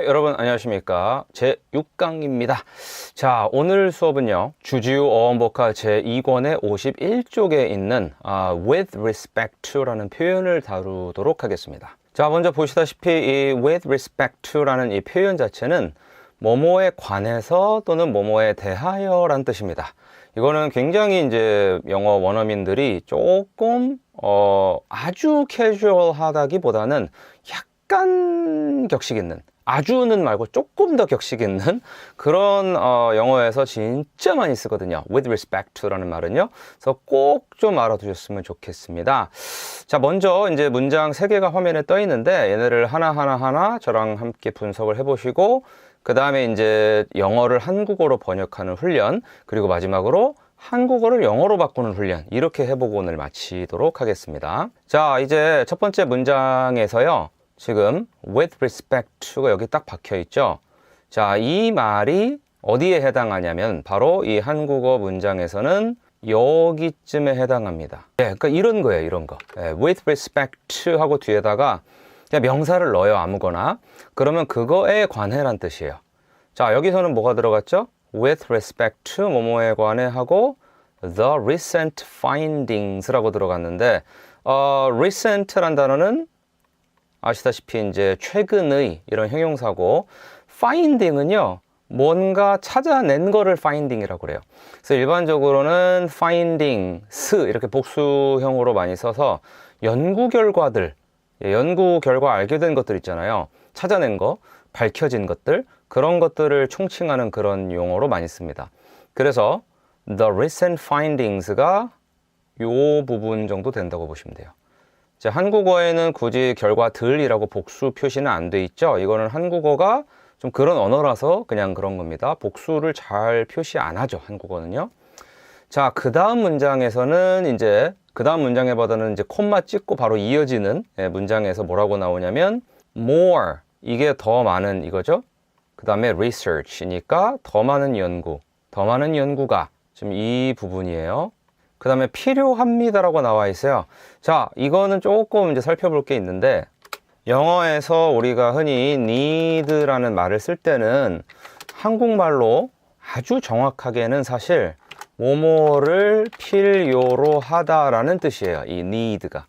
네, 여러분 안녕하십니까. 제6강입니다. 자, 오늘 수업은요, 주지우 어원복화 제2권의 51쪽에 있는 with respect to라는 표현을 다루도록 하겠습니다. 자, 먼저 보시다시피 이 with respect to라는 이 표현 자체는 뭐뭐에 관해서 또는 뭐뭐에 대하여 라는 뜻입니다. 이거는 굉장히 이제 영어 원어민들이 조금 아주 캐주얼하다기보다는 약간 격식 있는, 아주는 말고 조금 더 격식 있는 그런 영어에서 진짜 많이 쓰거든요. with respect to라는 말은요. 그래서 꼭 좀 알아두셨으면 좋겠습니다. 자, 먼저 이제 문장 3개가 화면에 떠 있는데 얘네를 하나하나 저랑 함께 분석을 해보시고 그 다음에 이제 영어를 한국어로 번역하는 훈련, 그리고 마지막으로 한국어를 영어로 바꾸는 훈련, 이렇게 해보고 오늘 마치도록 하겠습니다. 자, 이제 첫 번째 문장에서요, 지금 with respect to가 여기 딱 박혀 있죠. 자, 이 말이 어디에 해당하냐면 바로 이 한국어 문장에서는 여기쯤에 해당합니다. 네, 그러니까 이런 거예요, 이런 거. 네, with respect to 하고 뒤에다가 그냥 명사를 넣어요, 아무거나. 그러면 그거에 관해란 뜻이에요. 자, 여기서는 뭐가 들어갔죠? with respect to 뭐뭐에 관해 하고 the recent findings라고 들어갔는데 recent란 단어는 아시다시피 이제 최근의 이런 형용사고, finding은요, 뭔가 찾아낸 거를 finding이라고 그래요. 그래서 일반적으로는 findings 이렇게 복수형으로 많이 써서 연구 결과들, 연구 결과 알게 된 것들 있잖아요. 찾아낸 거, 밝혀진 것들, 그런 것들을 총칭하는 그런 용어로 많이 씁니다. 그래서 the recent findings가 요 부분 정도 된다고 보시면 돼요. 자, 한국어에는 굳이 결과들이라고 복수 표시는 안 돼 있죠. 이거는 한국어가 좀 그런 언어라서 그냥 그런 겁니다. 복수를 잘 표시 안 하죠, 한국어는요. 자, 그 다음 문장에서는 이제 그 다음 문장에 보다는 이제 콤마 찍고 바로 이어지는 문장에서 뭐라고 나오냐면 more, 이게 더 많은 이거죠. 그 다음에 research니까 더 많은 연구, 더 많은 연구가 지금 이 부분이에요. 그 다음에 필요합니다라고 나와 있어요. 자, 이거는 조금 이제 살펴볼 게 있는데, 영어에서 우리가 흔히 need라는 말을 쓸 때는 한국말로 아주 정확하게는 사실 뭐뭐를 필요로 하다라는 뜻이에요, 이 need가.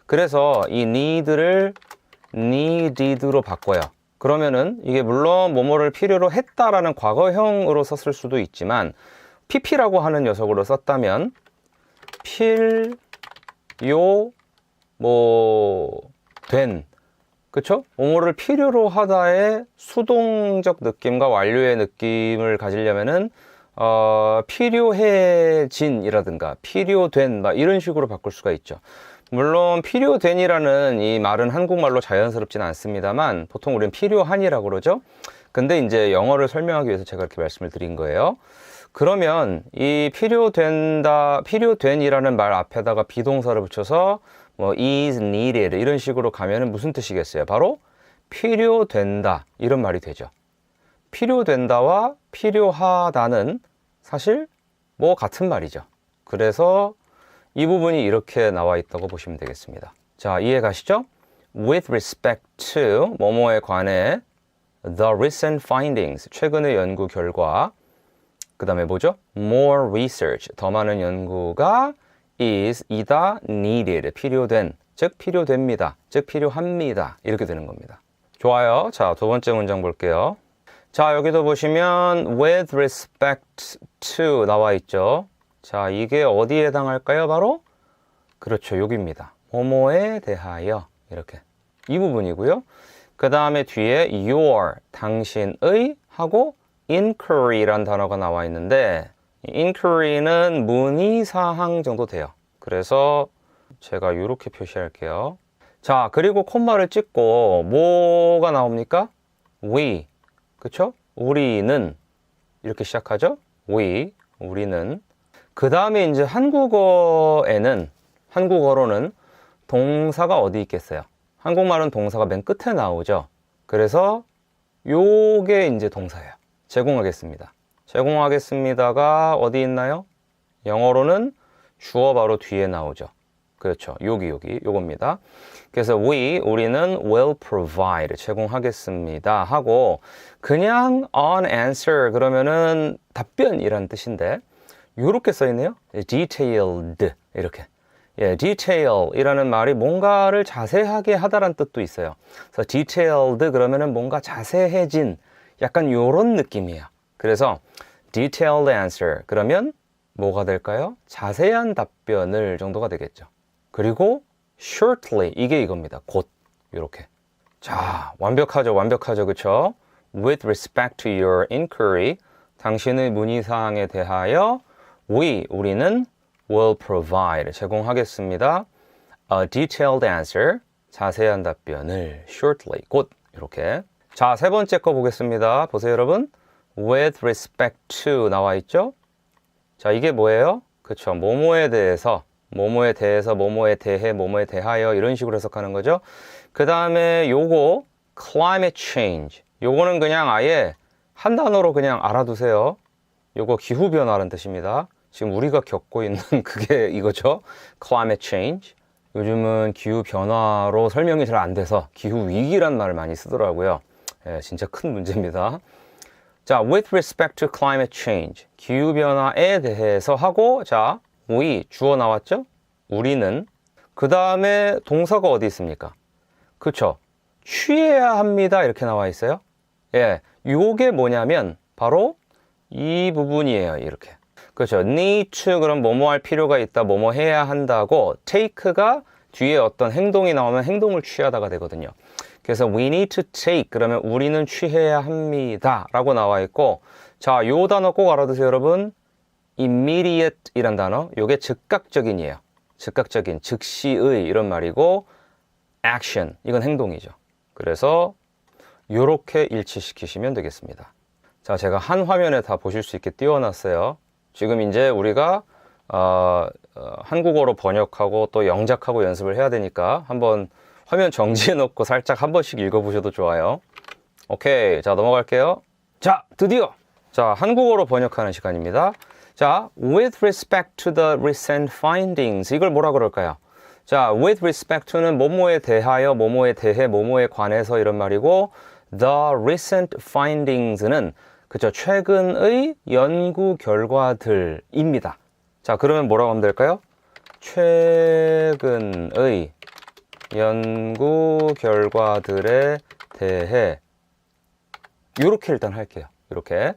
그래서 이 need를 needed로 바꿔요. 그러면은 이게 물론 뭐뭐를 필요로 했다라는 과거형으로 썼을 수도 있지만 pp라고 하는 녀석으로 썼다면 된, 그쵸? 뭐뭐를 필요로 하다의 수동적 느낌과 완료의 느낌을 가지려면은 필요해진이라든가 필요된 막 이런 식으로 바꿀 수가 있죠. 물론 필요된이라는 이 말은 한국말로 자연스럽지는 않습니다만 보통 우리는 필요한이라고 그러죠. 근데 이제 영어를 설명하기 위해서 제가 이렇게 말씀을 드린 거예요. 그러면 이 필요된이라는 말 앞에다가 비동사를 붙여서 뭐 is needed 이런 식으로 가면은 무슨 뜻이겠어요? 바로 필요된다, 이런 말이 되죠. 필요된다와 필요하다는 사실 뭐 같은 말이죠. 그래서 이 부분이 이렇게 나와 있다고 보시면 되겠습니다. 자, 이해 가시죠? with respect to 뭐뭐에 관해 the recent findings 최근의 연구 결과, 그 다음에 뭐죠? more research 더 많은 연구가 이다 needed 필요된, 즉 필요됩니다, 즉 필요합니다, 이렇게 되는 겁니다. 좋아요. 자, 두 번째 문장 볼게요. 자, 여기도 보시면 with respect to 나와 있죠. 자, 이게 어디에 해당할까요? 바로 그렇죠, 여기입니다. 뭐뭐에 대하여, 이렇게 이 부분이고요. 그 다음에 뒤에 your 당신의 하고 inquiry란 단어가 나와 있는데, inquiry는 문의사항 정도 돼요. 그래서 제가 이렇게 표시할게요. 자, 그리고 콤마를 찍고 뭐가 나옵니까? we, 그쵸? 우리는 이렇게 시작하죠? 우리는. 그 다음에 이제 한국어로는 동사가 어디 있겠어요? 한국말은 동사가 맨 끝에 나오죠. 그래서 요게 이제 동사예요. 제공하겠습니다가 어디 있나요? 영어로는 주어 바로 뒤에 나오죠. 그렇죠. 요겁니다. 그래서 우리는 will provide, 제공하겠습니다 하고, 그냥 an answer 그러면은 답변이란 뜻인데, 요렇게 써있네요. detailed, 이렇게. 예, detail이라는 말이 뭔가를 자세하게 하다란 뜻도 있어요. 그래서 detailed 그러면은 뭔가 자세해진, 약간 요런 느낌이에요. 그래서 detailed answer, 그러면 뭐가 될까요? 자세한 답변을 정도가 되겠죠. 그리고 shortly, 이게 이겁니다. 곧, 요렇게. 자, 완벽하죠, 그쵸? With respect to your inquiry, 당신의 문의사항에 대하여 우리는 will provide, 제공하겠습니다. A detailed answer, 자세한 답변을 shortly, 곧, 이렇게. 자, 세 번째 거 보겠습니다. 보세요, 여러분. With respect to 나와 있죠? 자, 이게 뭐예요? 그쵸. 뭐뭐에 대해서, 뭐뭐에 대해, 뭐뭐에 대하여 이런 식으로 해석하는 거죠. 그 다음에 요거 climate change. 요거는 그냥 아예 한 단어로 그냥 알아두세요. 요거 기후변화라는 뜻입니다. 지금 우리가 겪고 있는 그게 이거죠. climate change. 요즘은 기후변화로 설명이 잘 안 돼서 기후위기란 말을 많이 쓰더라고요. 예, 진짜 큰 문제입니다. 자, with respect to climate change, 기후변화에 대해서 하고, 자, 주어 나왔죠? 우리는. 그 다음에 동사가 어디 있습니까? 그쵸? 취해야 합니다. 이렇게 나와 있어요. 예, 요게 뭐냐면 바로 이 부분이에요. 이렇게. 그렇죠. need to, 그럼 뭐뭐 할 필요가 있다, 뭐뭐 해야 한다고, take가 뒤에 어떤 행동이 나오면 행동을 취하다가 되거든요. 그래서 we need to take, 그러면 우리는 취해야 합니다 라고 나와 있고, 자, 요 단어 꼭 알아두세요, 여러분. immediate 이란 단어, 요게 즉각적인이에요. 즉각적인, 즉시의 이런 말이고, action, 이건 행동이죠. 그래서 요렇게 일치시키시면 되겠습니다. 자, 제가 한 화면에 다 보실 수 있게 띄워놨어요. 지금 이제 우리가 한국어로 번역하고 또 영작하고 연습을 해야 되니까 한번 화면 정지해 놓고 살짝 한 번씩 읽어보셔도 좋아요. 오케이, 자, 넘어갈게요. 자, 드디어 자, 한국어로 번역하는 시간입니다. 자, with respect to the recent findings, 이걸 뭐라 그럴까요? 자, with respect to는 뭐뭐에 대하여, 뭐뭐에 대해, 뭐뭐에 관해서 이런 말이고, the recent findings는 그쵸, 최근의 연구 결과들입니다. 자, 그러면 뭐라고 하면 될까요? 최근의 연구 결과들에 대해 이렇게 일단 할게요. 이렇게.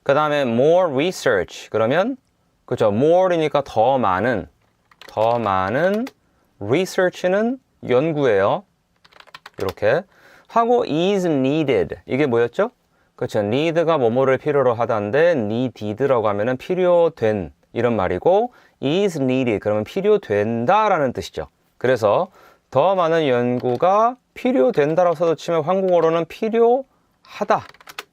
그 다음에 more research, 그러면 그쵸, more이니까 더 많은 research는 연구예요. 이렇게 하고 is needed, 이게 뭐였죠? 그렇죠. need가 뭐뭐를 필요로 하다인데 needed라고 하면은 필요된 이런 말이고, is needed 그러면 필요된다라는 뜻이죠. 그래서 더 많은 연구가 필요된다라고 써도 치면 한국어로는 필요하다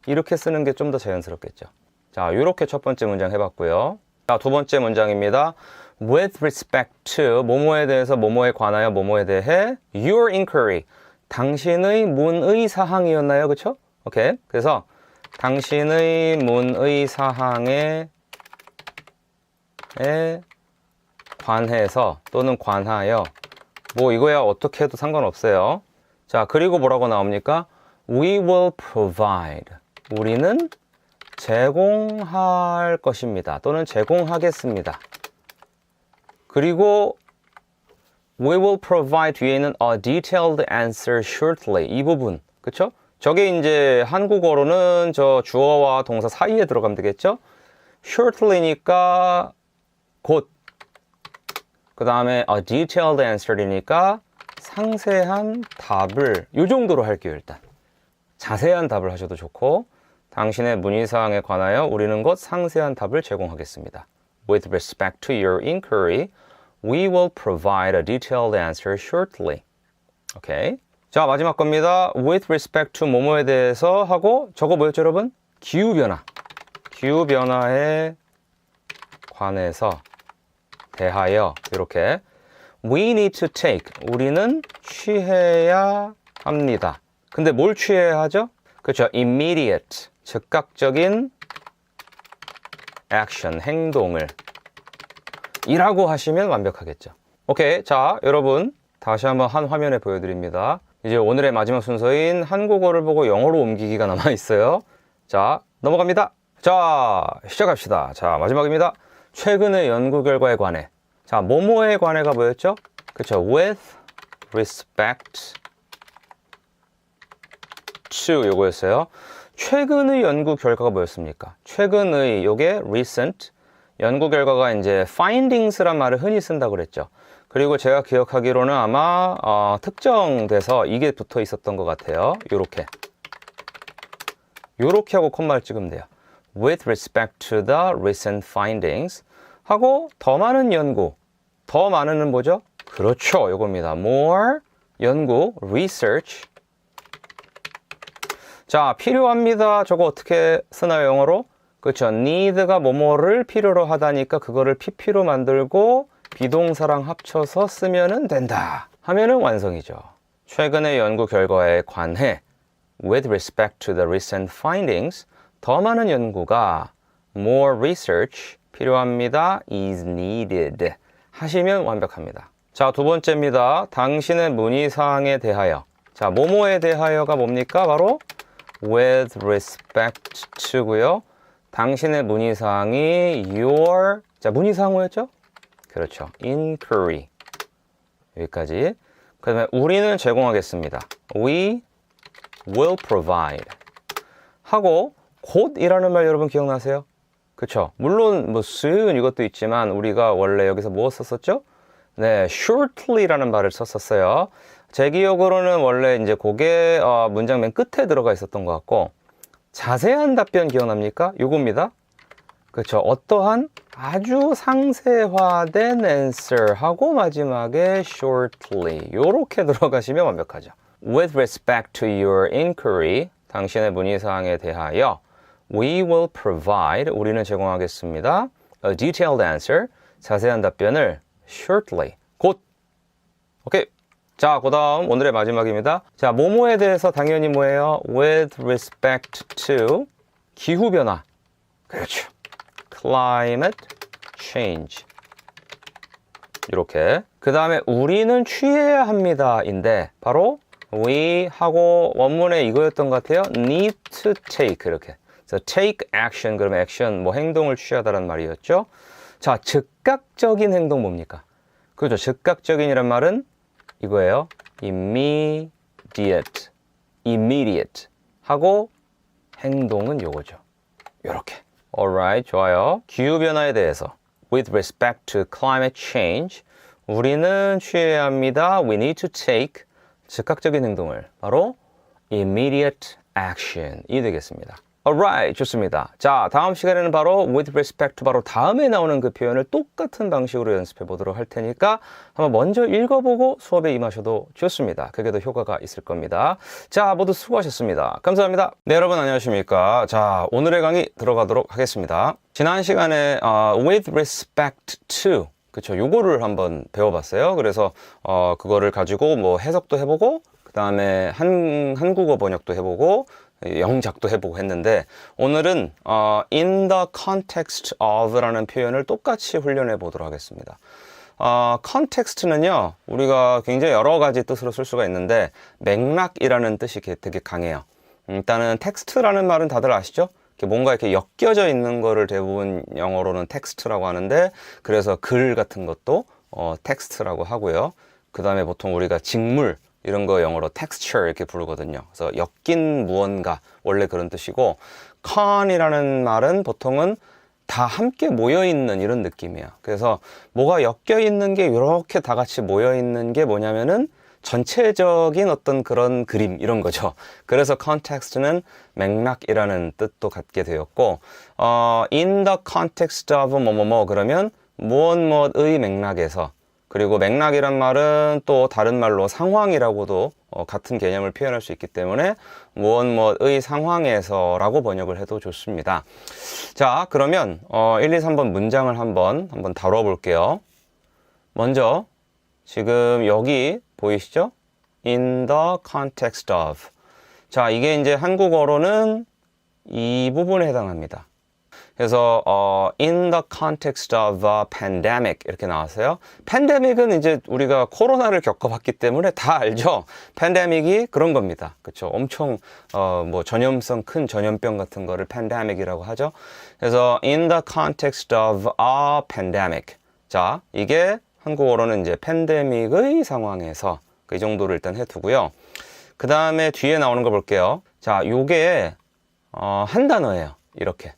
이렇게 쓰는 게 좀 더 자연스럽겠죠. 자, 이렇게 첫 번째 문장 해봤고요. 자, 두 번째 문장입니다. With respect to, 뭐뭐에 대해서, 뭐뭐에 관하여, 뭐뭐에 대해, your inquiry, 당신의 문의 사항이었나요? 그쵸? 오케이. 그래서 당신의 문의 사항에 관해서 또는 관하여, 뭐 이거야 어떻게 해도 상관없어요. 자, 그리고 뭐라고 나옵니까? We will provide, 우리는 제공할 것입니다 또는 제공하겠습니다. 그리고 we will provide 뒤에는 a detailed answer shortly, 이 부분, 그쵸? 저게 이제 한국어로는 저 주어와 동사 사이에 들어가면 되겠죠? shortly니까 곧, 그 다음에 a detailed answer이니까 상세한 답을, 이 정도로 할게요. 일단 자세한 답을 하셔도 좋고, 당신의 문의사항에 관하여 우리는 곧 상세한 답을 제공하겠습니다. With respect to your inquiry, we will provide a detailed answer shortly. 오케이. 자, 마지막 겁니다. With respect to 뭐뭐에 대해서 하고, 저거 뭐였죠, 여러분? 기후변화. 기후변화에 관해서, 대하여, 이렇게. We need to take, 우리는 취해야 합니다. 근데 뭘 취해야 하죠? 그렇죠. immediate, 즉각적인 action, 행동을 이라고 하시면 완벽하겠죠. 오케이. 자, 여러분. 다시 한번 한 화면에 보여드립니다. 이제 오늘의 마지막 순서인 한국어를 보고 영어로 옮기기가 남아있어요. 자, 넘어갑니다. 자, 시작합시다. 자, 마지막입니다. 최근의 연구 결과에 관해. 자, 뭐뭐에 관해가 뭐였죠? 그쵸. With respect to 요거였어요. 최근의 연구 결과가 뭐였습니까? 최근의 요게 recent 연구 결과가 이제 findings란 말을 흔히 쓴다고 그랬죠. 그리고 제가 기억하기로는 아마 특정돼서 이게 붙어 있었던 것 같아요. 요렇게 하고 콤마를 찍으면 돼요. With respect to the recent findings 하고 더 많은 연구. 더 많은은 뭐죠? 그렇죠. 요겁니다. More 연구 research. 자, 필요합니다. 저거 어떻게 쓰나요, 영어로? 그렇죠. need가 뭐뭐를 필요로 하다니까 그거를 pp로 만들고 비동사랑 합쳐서 쓰면은 된다 하면은 완성이죠. 최근의 연구 결과에 관해 with respect to the recent findings 더 많은 연구가 more research 필요합니다. is needed 하시면 완벽합니다. 자, 두 번째입니다. 당신의 문의사항에 대하여. 자, 뭐뭐에 대하여가 뭡니까? 바로 with respect to고요. 당신의 문의사항이 your 자, 문의사항 뭐였죠? 그렇죠. inquiry. 여기까지. 그 다음에 우리는 제공하겠습니다. We will provide. 하고 곧이라는 말 여러분 기억나세요? 그렇죠. 물론 뭐 soon 이것도 있지만 우리가 원래 여기서 뭐 썼었죠? 네, shortly라는 말을 썼었어요. 제 기억으로는 원래 이제 그게 문장 맨 끝에 들어가 있었던 것 같고 자세한 답변 기억납니까? 요겁니다. 그렇죠. 어떠한 아주 상세화된 answer 하고 마지막에 shortly 요렇게 들어가시면 완벽하죠. With respect to your inquiry, 당신의 문의사항에 대하여 we will provide, 우리는 제공하겠습니다. A detailed answer, 자세한 답변을 shortly, 곧. 오케이. 자, 그 다음 오늘의 마지막입니다. 자, 뭐뭐에 대해서 당연히 뭐예요? With respect to 기후변화. 그렇죠. Climate change. 이렇게. 그 다음에 우리는 취해야 합니다. 인데 바로 we 하고 원문에 이거였던 것 같아요. need to take 이렇게. 그래서 take action 그러면 action 뭐 행동을 취하다라는 말이었죠. 자, 즉각적인 행동 뭡니까? 그렇죠. 즉각적인이란 말은 이거예요. immediate 하고 행동은 요거죠. 요렇게. Alright, 좋아요. 기후변화에 대해서 with respect to climate change 우리는 취해야 합니다. We need to take 즉각적인 행동을 바로 immediate action이 되겠습니다. Alright, 좋습니다. 자, 다음 시간에는 바로 with respect to 바로 다음에 나오는 그 표현을 똑같은 방식으로 연습해 보도록 할 테니까 한번 먼저 읽어보고 수업에 임하셔도 좋습니다. 그게 더 효과가 있을 겁니다. 자, 모두 수고하셨습니다. 감사합니다. 네, 여러분 안녕하십니까. 자, 오늘의 강의 들어가도록 하겠습니다. 지난 시간에 with respect to 그쵸, 요거를 한번 배워봤어요. 그래서 그거를 가지고 뭐 해석도 해보고 그 다음에 한국어 번역도 해보고 영작도 해보고 했는데 오늘은 in the context of라는 표현을 똑같이 훈련해 보도록 하겠습니다. context는요 우리가 굉장히 여러 가지 뜻으로 쓸 수가 있는데 맥락이라는 뜻이 되게 강해요. 일단은 텍스트라는 말은 다들 아시죠? 뭔가 이렇게 엮여져 있는 거를 대부분 영어로는 텍스트라고 하는데 그래서 글 같은 것도 텍스트라고 하고요. 그 다음에 보통 우리가 직물 이런 거 영어로 texture 이렇게 부르거든요. 그래서 엮인 무언가 원래 그런 뜻이고 con이라는 말은 보통은 다 함께 모여있는 이런 느낌이에요. 그래서 뭐가 엮여있는 게 이렇게 다 같이 모여있는 게 뭐냐면은 전체적인 어떤 그런 그림 이런 거죠. 그래서 context는 맥락이라는 뜻도 갖게 되었고 in the context of 뭐뭐뭐 그러면 무엇의 맥락에서 그리고 맥락이란 말은 또 다른 말로 상황이라고도 같은 개념을 표현할 수 있기 때문에 무엇의 상황에서라고 번역을 해도 좋습니다. 자, 그러면 1, 2, 3번 문장을 한번 다뤄볼게요. 먼저 지금 여기 보이시죠? In the context of. 자, 이게 이제 한국어로는 이 부분에 해당합니다. 그래서 in the context of a pandemic 이렇게 나왔어요. 팬데믹은 이제 우리가 코로나를 겪어봤기 때문에 다 알죠. 팬데믹이 그런 겁니다. 그렇죠. 엄청 뭐 전염성 큰 전염병 같은 거를 팬데믹이라고 하죠. 그래서 in the context of a pandemic. 자, 이게 한국어로는 이제 팬데믹의 상황에서 이 정도를 일단 해두고요. 그 다음에 뒤에 나오는 거 볼게요. 자, 요게 한 단어예요. 이렇게.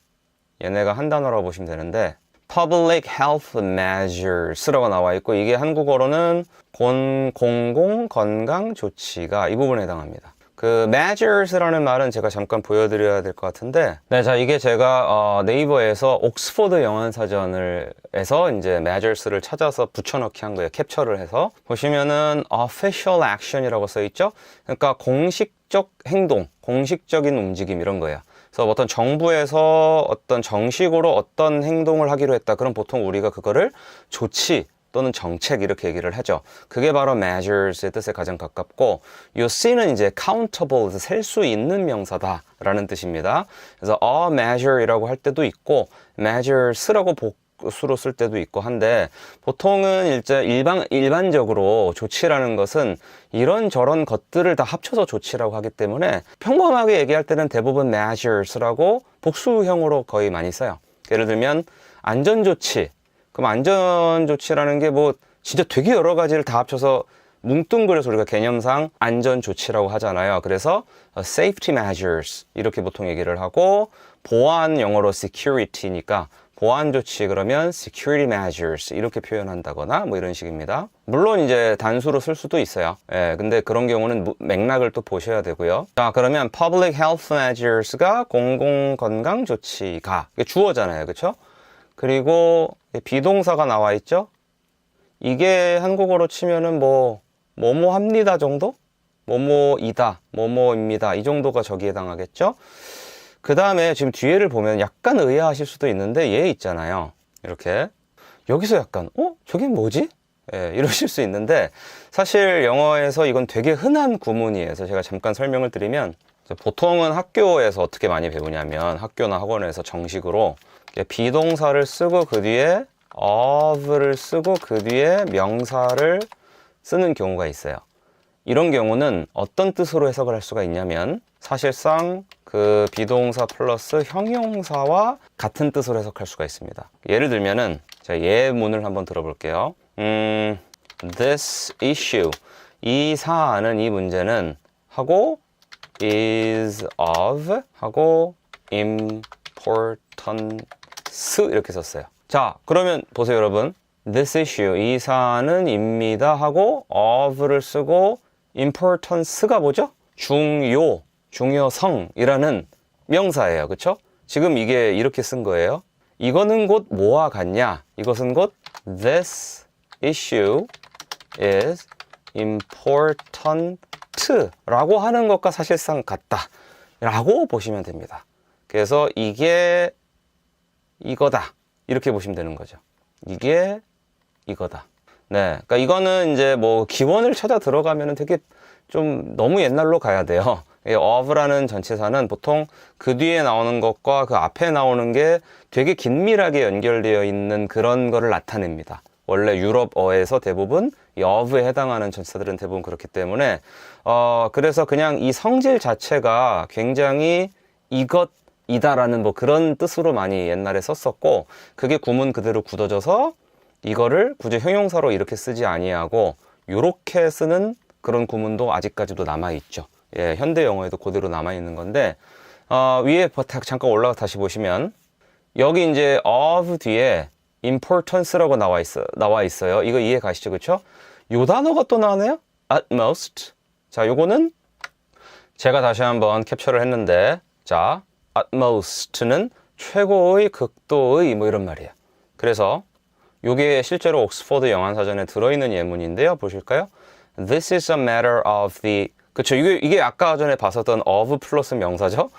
얘네가 한 단어라고 보시면 되는데 Public Health Measures라고 나와 있고 이게 한국어로는 공공 건강 조치가 이 부분에 해당합니다. 그 measures라는 말은 제가 잠깐 보여드려야 될 것 같은데 네, 자 이게 제가 네이버에서 옥스포드 영어사전에서 이제 measures를 찾아서 붙여넣기 한 거예요. 캡처를 해서 보시면은 official action이라고 써 있죠. 그러니까 공식적 행동, 공식적인 움직임 이런 거예요. 그래서 어떤 정부에서 어떤 정식으로 어떤 행동을 하기로 했다. 그럼 보통 우리가 그거를 조치 또는 정책 이렇게 얘기를 하죠. 그게 바로 measures의 뜻에 가장 가깝고 요 C는 이제 countable, 셀 수 있는 명사다 라는 뜻입니다. 그래서 a measure이라고 할 때도 있고 measures라고 수로 쓸 때도 있고 한데 보통은 일반적으로 조치라는 것은 이런저런 것들을 다 합쳐서 조치라고 하기 때문에 평범하게 얘기할 때는 대부분 measures라고 복수형으로 거의 많이 써요. 예를 들면 안전조치. 그럼 안전조치라는 게 뭐 진짜 되게 여러 가지를 다 합쳐서 뭉뚱그려서 우리가 개념상 안전조치라고 하잖아요. 그래서 safety measures 이렇게 보통 얘기를 하고 보안 영어로 security니까 보안 조치 그러면 security measures 이렇게 표현한다거나 뭐 이런 식입니다. 물론 이제 단수로 쓸 수도 있어요. 예, 근데 그런 경우는 맥락을 또 보셔야 되고요. 자, 그러면 public health measures가 공공 건강 조치가 이게 주어잖아요. 그렇죠? 그리고 비동사가 나와 있죠. 이게 한국어로 치면은 뭐뭐 합니다 정도? 뭐뭐이다, 뭐뭐입니다 이 정도가 저기에 해당하겠죠. 그 다음에 지금 뒤에를 보면 약간 의아하실 수도 있는데 얘 있잖아요. 이렇게 여기서 약간 저게 뭐지? 예, 이러실 수 있는데 사실 영어에서 이건 되게 흔한 구문이에요. 그래서 제가 잠깐 설명을 드리면 보통은 학교에서 어떻게 많이 배우냐면 학교나 학원에서 정식으로 비동사를 쓰고 그 뒤에 of를 쓰고 그 뒤에 명사를 쓰는 경우가 있어요. 이런 경우는 어떤 뜻으로 해석을 할 수가 있냐면 사실상 그 비동사 플러스 형용사와 같은 뜻으로 해석할 수가 있습니다. 예를 들면은 제가 예문을 한번 들어볼게요. This issue, 이 사안은, 이 문제는 하고 is of 하고 importance 이렇게 썼어요. 자, 그러면 보세요 여러분. This issue, 이 사안은 입니다 하고 of를 쓰고 importance가 뭐죠? 중요, 중요성이라는 명사예요. 그쵸? 지금 이게 이렇게 쓴 거예요. 이거는 곧 뭐와 같냐? 이것은 곧 This issue is important 라고 하는 것과 사실상 같다 라고 보시면 됩니다. 그래서 이게 이거다 이렇게 보시면 되는 거죠. 이게 이거다. 네, 그러니까 이거는 이제 뭐 기원을 찾아 들어가면은 되게 좀 너무 옛날로 가야 돼요. of라는 전치사는 보통 그 뒤에 나오는 것과 그 앞에 나오는 게 되게 긴밀하게 연결되어 있는 그런 거를 나타냅니다. 원래 유럽어에서 대부분 이 of에 해당하는 전치사들은 대부분 그렇기 때문에 그래서 그냥 이 성질 자체가 굉장히 이것이다라는 뭐 그런 뜻으로 많이 옛날에 썼었고 그게 구문 그대로 굳어져서 이거를 굳이 형용사로 이렇게 쓰지 아니하고 요렇게 쓰는 그런 구문도 아직까지도 남아있죠. 예, 현대 영어에도 그대로 남아있는 건데 위에 잠깐 올라가 다시 보시면 여기 이제 of 뒤에 importance라고 나와 있어요. 이거 이해 가시죠? 그쵸? 요 단어가 또 나오네요. utmost. 자, 요거는 제가 다시 한번 캡처를 했는데 자, utmost는 최고의, 극도의 뭐 이런 말이에요. 그래서 요게 실제로 옥스퍼드 영어사전에 들어있는 예문인데요. 보실까요? This is a matter of the 그쵸? 이게 아까 전에 봤었던 of 플러스 명사죠?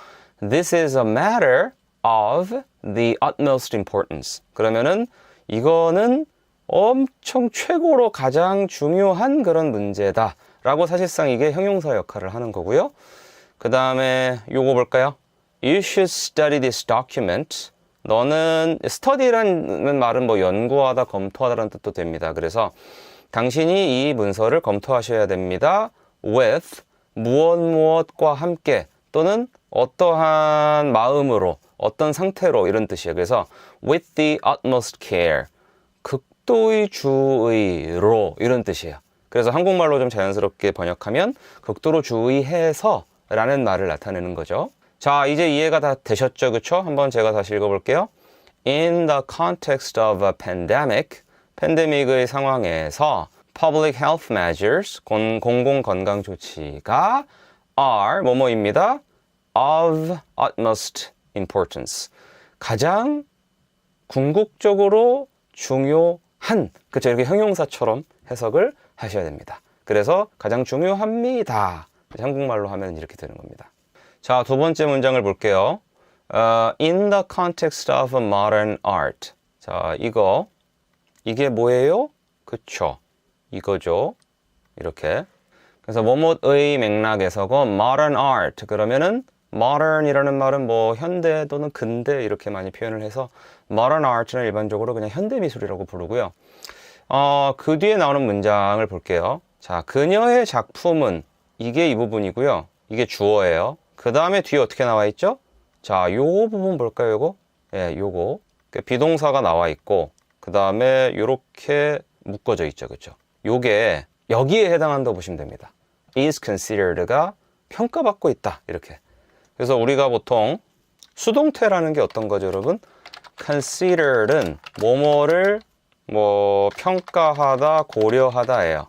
This is a matter of the utmost importance. 그러면은 이거는 엄청 최고로 가장 중요한 그런 문제다 라고 사실상 이게 형용사 역할을 하는 거고요. 그 다음에 요거 볼까요? You should study this document 너는 study라는 말은 뭐 연구하다, 검토하다라는 뜻도 됩니다. 그래서 당신이 이 문서를 검토하셔야 됩니다. with 무엇과 함께 또는 어떠한 마음으로 어떤 상태로 이런 뜻이에요. 그래서 with the utmost care 극도의 주의로 이런 뜻이에요. 그래서 한국말로 좀 자연스럽게 번역하면 극도로 주의해서 라는 말을 나타내는 거죠. 자, 이제 이해가 다 되셨죠? 그쵸? 한번 제가 다시 읽어볼게요. In the context of a pandemic, 팬데믹의 상황에서 public health measures, 공공건강 조치가 are, 뭐뭐입니다. of utmost importance. 가장 궁극적으로 중요한, 그쵸? 이렇게 형용사처럼 해석을 하셔야 됩니다. 그래서 가장 중요합니다. 한국말로 하면 이렇게 되는 겁니다. 자, 두 번째 문장을 볼게요. In the context of modern art. 자, 이게 뭐예요? 그쵸? 이거죠. 이렇게. 그래서 뭐뭐의 맥락에서고 modern art 그러면은 modern이라는 말은 뭐 현대 또는 근대 이렇게 많이 표현을 해서 modern art는 일반적으로 그냥 현대 미술이라고 부르고요. 그 뒤에 나오는 문장을 볼게요. 자, 그녀의 작품은 이게 이 부분이고요. 이게 주어예요. 그 다음에 뒤에 어떻게 나와 있죠? 자, 요 부분 볼까요, 요거? 예, 요거. 비동사가 나와 있고, 그 다음에 요렇게 묶어져 있죠, 그쵸? 요게 여기에 해당한다고 보시면 됩니다. is considered가 평가받고 있다, 이렇게. 그래서 우리가 보통 수동태라는 게 어떤 거죠, 여러분? considered은 뭐뭐를 평가하다, 고려하다예요.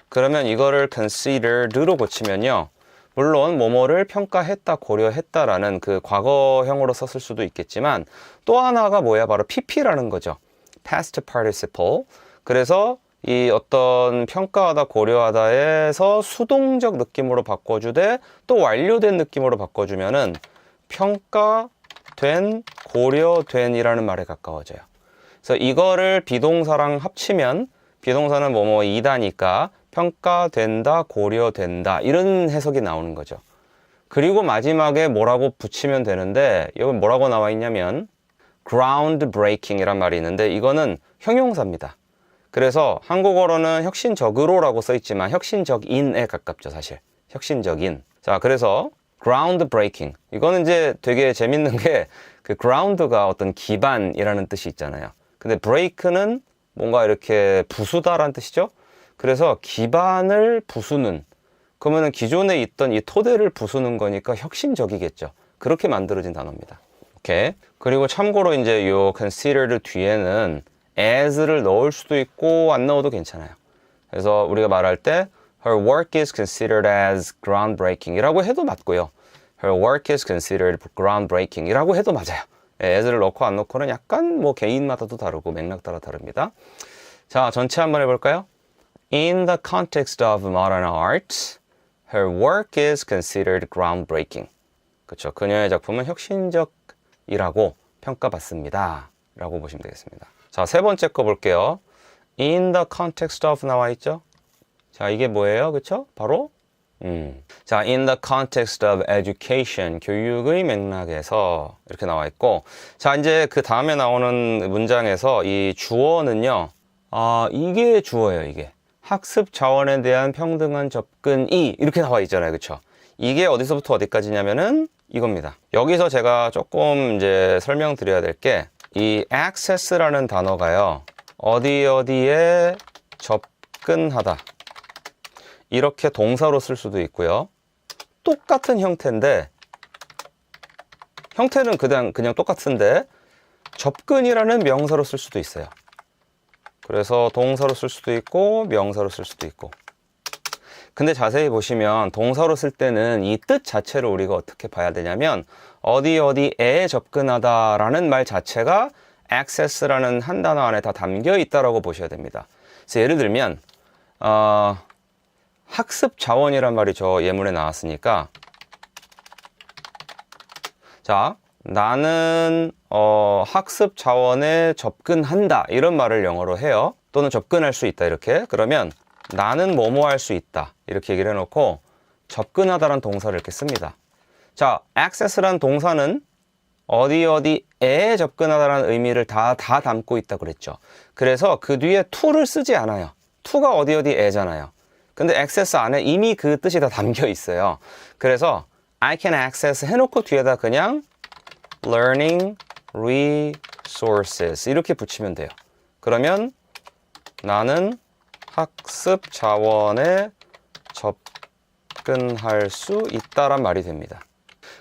그러면 이거를 considered로 고치면요. 물론 뭐뭐를 평가했다, 고려했다라는 그 과거형으로 썼을 수도 있겠지만 또 하나가 뭐야? 바로 pp라는 거죠. past participle. 그래서 이 어떤 평가하다, 고려하다에서 수동적 느낌으로 바꿔주되 또 완료된 느낌으로 바꿔주면은 평가된, 고려된이라는 말에 가까워져요. 그래서 이거를 비동사랑 합치면 비동사는 뭐뭐이다니까 평가된다, 고려된다 이런 해석이 나오는 거죠. 그리고 마지막에 뭐라고 붙이면 되는데 여기 뭐라고 나와 있냐면 groundbreaking 이란 말이 있는데 이거는 형용사입니다. 그래서 한국어로는 혁신적으로라고 써 있지만 혁신적인에 가깝죠, 사실. 혁신적인. 자, 그래서 groundbreaking. 이거는 이제 되게 재밌는 게 그 ground가 어떤 기반이라는 뜻이 있잖아요. 근데 break는 뭔가 이렇게 부수다라는 뜻이죠. 그래서 기반을 부수는, 그러면은 기존에 있던 이 토대를 부수는 거니까 혁신적이겠죠. 그렇게 만들어진 단어입니다. 오케이. 그리고 참고로 이제 요 considered 뒤에는 as를 넣을 수도 있고 안 넣어도 괜찮아요. 그래서 우리가 말할 때 her work is considered as groundbreaking 이라고 해도 맞고요. her work is considered groundbreaking 이라고 해도 맞아요. as를 넣고 안 넣고는 약간 뭐 개인마다도 다르고 맥락 따라 다릅니다. 자, 전체 한번 해볼까요? In the context of modern art, her work is considered groundbreaking. 그렇죠. 그녀의 작품은 혁신적이라고 평가받습니다. 라고 보시면 되겠습니다. 자, 세 번째 거 볼게요. In the context of 나와 있죠? 자, 이게 뭐예요? 그렇죠? 바로 자, in the context of education, 교육의 맥락에서 이렇게 나와 있고, 자, 이제 그 다음에 나오는 문장에서 이 주어는요, 이게 주어예요, 이게. 학습 자원에 대한 평등한 접근이 이렇게 나와 있잖아요, 그렇죠? 이게 어디서부터 어디까지냐면은 이겁니다. 여기서 제가 조금 이제 설명드려야 될 게 이 access라는 단어가요, 어디에 접근하다. 이렇게 동사로 쓸 수도 있고요. 똑같은 형태인데, 형태는 그냥 똑같은데, 접근이라는 명사로 쓸 수도 있어요. 그래서 동사로 쓸 수도 있고, 명사로 쓸 수도 있고. 근데 자세히 보시면 동사로 쓸 때는 이 뜻 자체를 우리가 어떻게 봐야 되냐면, 어디에 접근하다라는 말 자체가 access라는 한 단어 안에 다 담겨 있다라고 보셔야 됩니다. 그래서 예를 들면, 학습 자원이란 말이 저 예문에 나왔으니까, 자, 나는 학습 자원에 접근한다 이런 말을 영어로 해요. 또는 접근할 수 있다 이렇게. 그러면 나는 뭐뭐 할 수 있다 이렇게 얘기를 해놓고 접근하다라는 동사를 이렇게 씁니다. 자, access라는 동사는 어디 어디에 접근하다라는 의미를 다 담고 있다고 그랬죠. 그래서 그 뒤에 to를 쓰지 않아요. to가 어디 어디에잖아요. 근데 access 안에 이미 그 뜻이 다 담겨 있어요. 그래서 I can access 해놓고 뒤에다 그냥 learning resources 이렇게 붙이면 돼요. 그러면 나는 학습 자원에 접근할 수 있다란 말이 됩니다.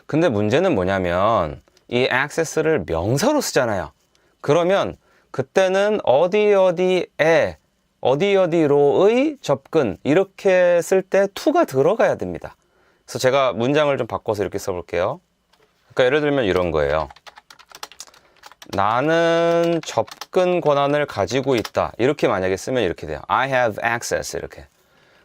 근데 문제는 뭐냐면 이 access를 명사로 쓰잖아요. 그러면 그때는 어디 어디에 어디 어디로의 접근 이렇게 쓸 때 to가 들어가야 됩니다. 그래서 제가 문장을 좀 바꿔서 이렇게 써볼게요. 그러니까 예를 들면 이런 거예요. 나는 접근 권한을 가지고 있다. 이렇게 만약에 쓰면 이렇게 돼요. I have access 이렇게.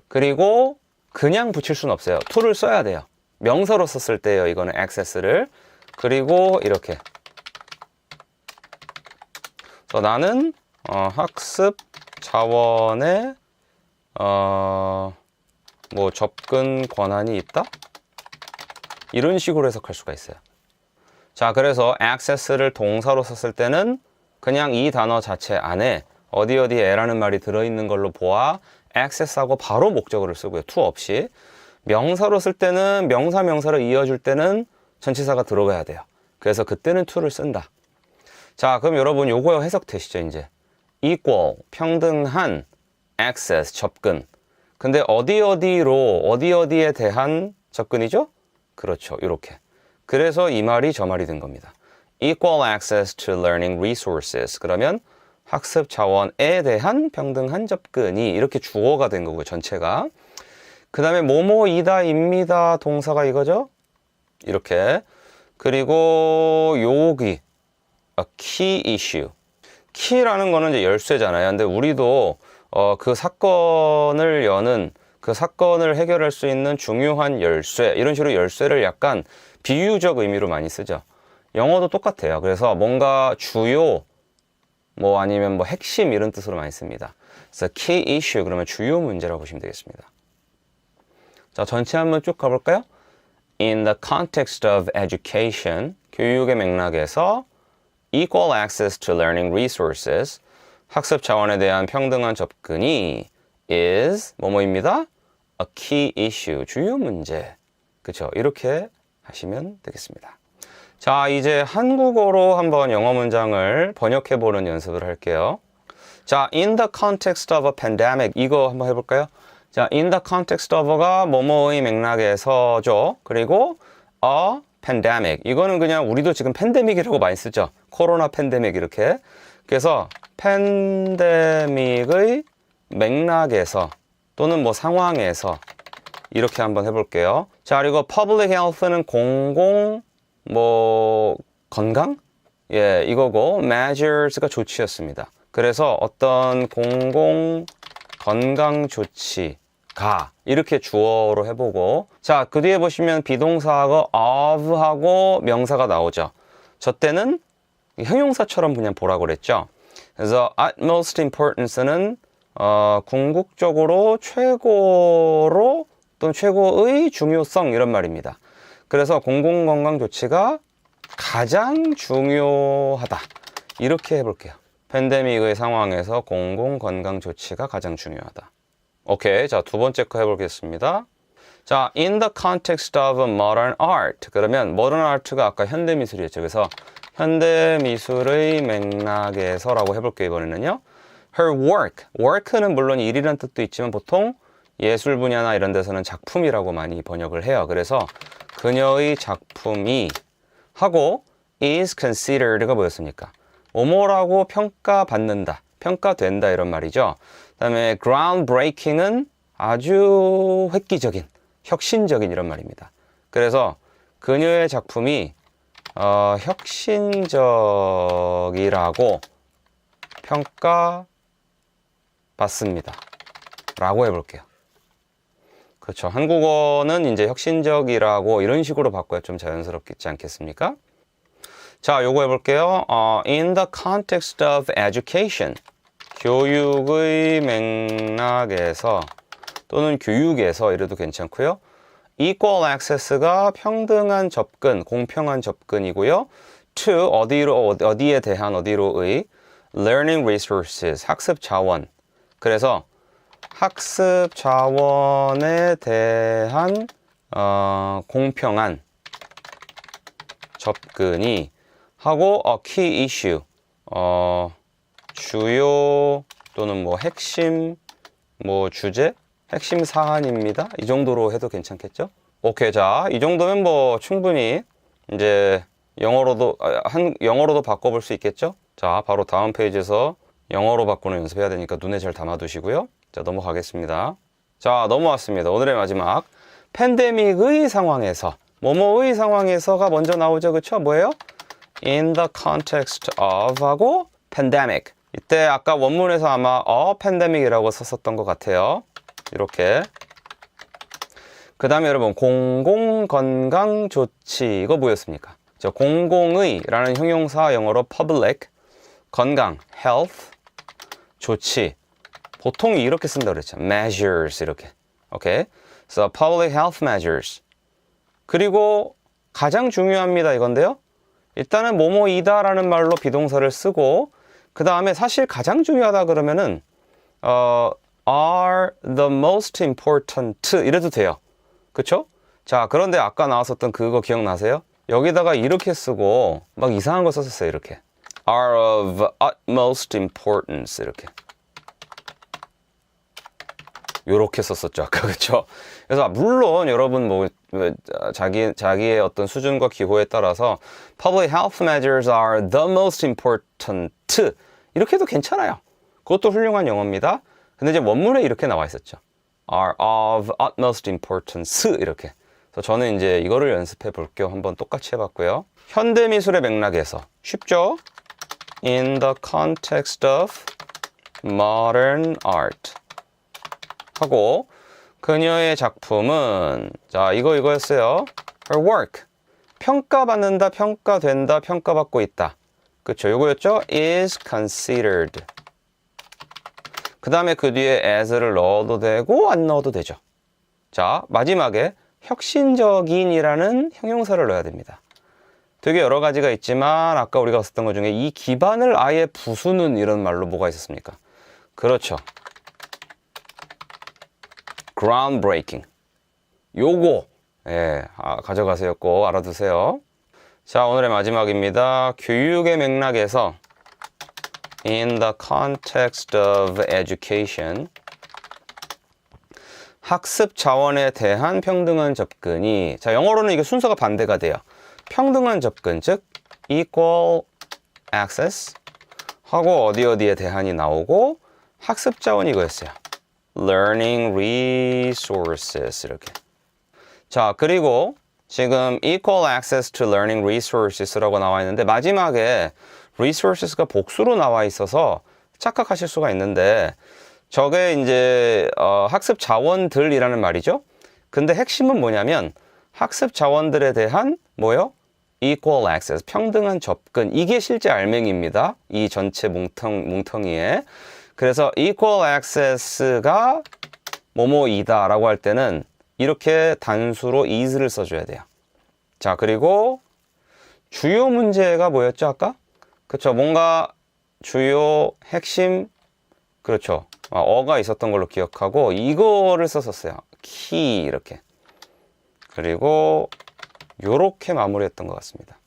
그리고 그냥 붙일 수는 없어요. to를 써야 돼요. 명사로 썼을 때요. 이거는 access를. 그리고 이렇게. 그래서 나는 학습 자원에 뭐 접근 권한이 있다? 이런 식으로 해석할 수가 있어요. 자, 그래서 access를 동사로 썼을 때는 그냥 이 단어 자체 안에 어디 어디에라는 말이 들어있는 걸로 보아 access하고 바로 목적어를 쓰고요. to 없이. 명사로 쓸 때는 명사를 이어줄 때는 전치사가 들어가야 돼요. 그래서 그때는 to를 쓴다. 자, 그럼 여러분 요거 해석되시죠, 이제? equal, 평등한, access, 접근. 근데 어디 어디로, 어디 어디에 대한 접근이죠? 그렇죠, 이렇게. 그래서 이 말이 저 말이 된 겁니다. equal access to learning resources. 그러면 학습 자원에 대한 평등한 접근이 이렇게 주어가 된 거고요, 전체가. 그 다음에 뭐뭐이다, 입니다, 동사가 이거죠? 이렇게. 그리고 여기 a key issue. key라는 거는 이제 열쇠잖아요. 근데 우리도 그 사건을 여는 그 사건을 해결할 수 있는 중요한 열쇠 이런 식으로 열쇠를 약간 비유적 의미로 많이 쓰죠. 영어도 똑같아요. 그래서 뭔가 주요 뭐 아니면 뭐 핵심 이런 뜻으로 많이 씁니다. 그래서 key issue 그러면 주요 문제라고 보시면 되겠습니다. 자, 전체 한번 쭉 가볼까요? In the context of education, 교육의 맥락에서 equal access to learning resources, 학습 자원에 대한 평등한 접근이 is 뭐뭐입니다. a key issue, 주요 문제. 그렇죠? 이렇게 하시면 되겠습니다. 자, 이제 한국어로 한번 영어 문장을 번역해보는 연습을 할게요. 자, in the context of a pandemic 이거 한번 해볼까요? 자, in the context of가 뭐뭐의 맥락에서죠. 그리고 a pandemic 이거는 그냥 우리도 지금 팬데믹이라고 많이 쓰죠. 코로나 팬데믹 이렇게. 그래서 팬데믹의 맥락에서 또는 뭐 상황에서 이렇게 한번 해볼게요. 자, 그리고 public health는 공공 뭐 건강? 예, 이거고 measures가 조치였습니다. 그래서 어떤 공공 건강 조치가 이렇게 주어로 해보고 자, 그 뒤에 보시면 비동사하고 of하고 명사가 나오죠. 저 때는 형용사처럼 그냥 보라고 그랬죠. 그래서 utmost importance는 궁극적으로 최고로 또는 최고의 중요성 이런 말입니다. 그래서 공공건강조치가 가장 중요하다. 이렇게 해볼게요. 팬데믹의 상황에서 공공건강조치가 가장 중요하다. 오케이, 자, 두 번째 거 해보겠습니다. 자, in the context of modern art. 그러면 modern art가 아까 현대미술이었죠. 그래서 현대미술의 맥락에서라고 해볼게요. 이번에는요. Her work는 물론 일이라는 뜻도 있지만 보통 예술 분야나 이런 데서는 작품이라고 많이 번역을 해요. 그래서 그녀의 작품이 하고 is considered가 뭐였습니까? 뭐뭐라고 평가받는다, 평가된다 이런 말이죠. 그 다음에 groundbreaking은 아주 획기적인, 혁신적인 이런 말입니다. 그래서 그녀의 작품이 혁신적이라고 평가받습니다. 라고 해볼게요. 그렇죠. 한국어는 이제 혁신적이라고 이런 식으로 바꿔야 좀 자연스럽지 않겠습니까? 자, 요거 해볼게요. In the context of education. 교육의 맥락에서 또는 교육에서 이래도 괜찮고요. equal access가 평등한 접근, 공평한 접근이고요. to 어디에 대한 어디로의 learning resources 학습 자원. 그래서 학습 자원에 대한 공평한 접근이 하고 key issue 주요 또는 뭐 핵심 뭐 주제 핵심 사안입니다. 이 정도로 해도 괜찮겠죠? 오케이, 자, 이 정도면 뭐 충분히 이제 영어로도 바꿔볼 수 있겠죠? 자, 바로 다음 페이지에서 영어로 바꾸는 연습해야 되니까 눈에 잘 담아두시고요. 자, 넘어가겠습니다. 자, 넘어왔습니다. 오늘의 마지막 팬데믹의 상황에서 뭐뭐의 상황에서가 먼저 나오죠. 그쵸? 뭐예요? In the context of 하고 pandemic. 이때 아까 원문에서 아마 pandemic이라고 썼었던 것 같아요. 이렇게. 그 다음에 여러분 공공건강조치 이거 뭐였습니까? 저 공공의 라는 형용사 영어로 public 건강 health 조치 보통 이렇게 쓴다 그랬죠. measures 이렇게. 오케이. So public health measures. 그리고 가장 중요합니다 이건데요. 일단은 뭐뭐이다 라는 말로 비동사를 쓰고 그 다음에 사실 가장 중요하다 그러면은 are the most important 이래도 돼요. 그쵸? 자, 그런데 아까 나왔었던 그거 기억나세요? 여기다가 이렇게 쓰고 막 이상한 거 썼었어요. 이렇게 are of utmost importance 이렇게 요렇게 썼었죠 아까. 그쵸? 그래서 물론 여러분 뭐 자기의 어떤 수준과 기호에 따라서 public health measures are the most important 이렇게 해도 괜찮아요. 그것도 훌륭한 영어입니다. 근데 이제 원문에 이렇게 나와 있었죠. are of utmost importance 이렇게. 그래서 저는 이제 이거를 연습해 볼 겸 한번 똑같이 해봤고요. 현대미술의 맥락에서 쉽죠? In the context of modern art 하고 그녀의 작품은 자 이거였어요. Her work 평가받는다, 평가된다, 평가받고 있다. 그쵸? 요거였죠? Is considered. 그 다음에 그 뒤에 as를 넣어도 되고 안 넣어도 되죠. 자, 마지막에 혁신적인이라는 형용사를 넣어야 됩니다. 되게 여러 가지가 있지만 아까 우리가 썼던 것 중에 이 기반을 아예 부수는 이런 말로 뭐가 있었습니까? 그렇죠. groundbreaking. 요거 가져가세요. 꼭 알아두세요. 자, 오늘의 마지막입니다. 교육의 맥락에서 in the context of education 학습 자원에 대한 평등한 접근이 자 영어로는 이게 순서가 반대가 돼요. 평등한 접근 즉 equal access 하고 어디에 대한이 나오고 학습 자원이 이거였어요. learning resources 이렇게. 자 그리고 지금 equal access to learning resources라고 나와 있는데 마지막에 resources가 복수로 나와 있어서 착각하실 수가 있는데 저게 이제 학습 자원들이라는 말이죠. 근데 핵심은 뭐냐면 학습 자원들에 대한 뭐요? equal access, 평등한 접근. 이게 실제 알맹이입니다. 이 전체 뭉텅이에. 그래서 equal access가 뭐뭐이다 라고 할 때는 이렇게 단수로 is를 써줘야 돼요. 자, 그리고 주요 문제가 뭐였죠, 아까? 그쵸, 뭔가 주요 핵심, 그렇죠. 어가 있었던 걸로 기억하고 이거를 썼었어요. key 이렇게. 그리고 요렇게 마무리했던 것 같습니다.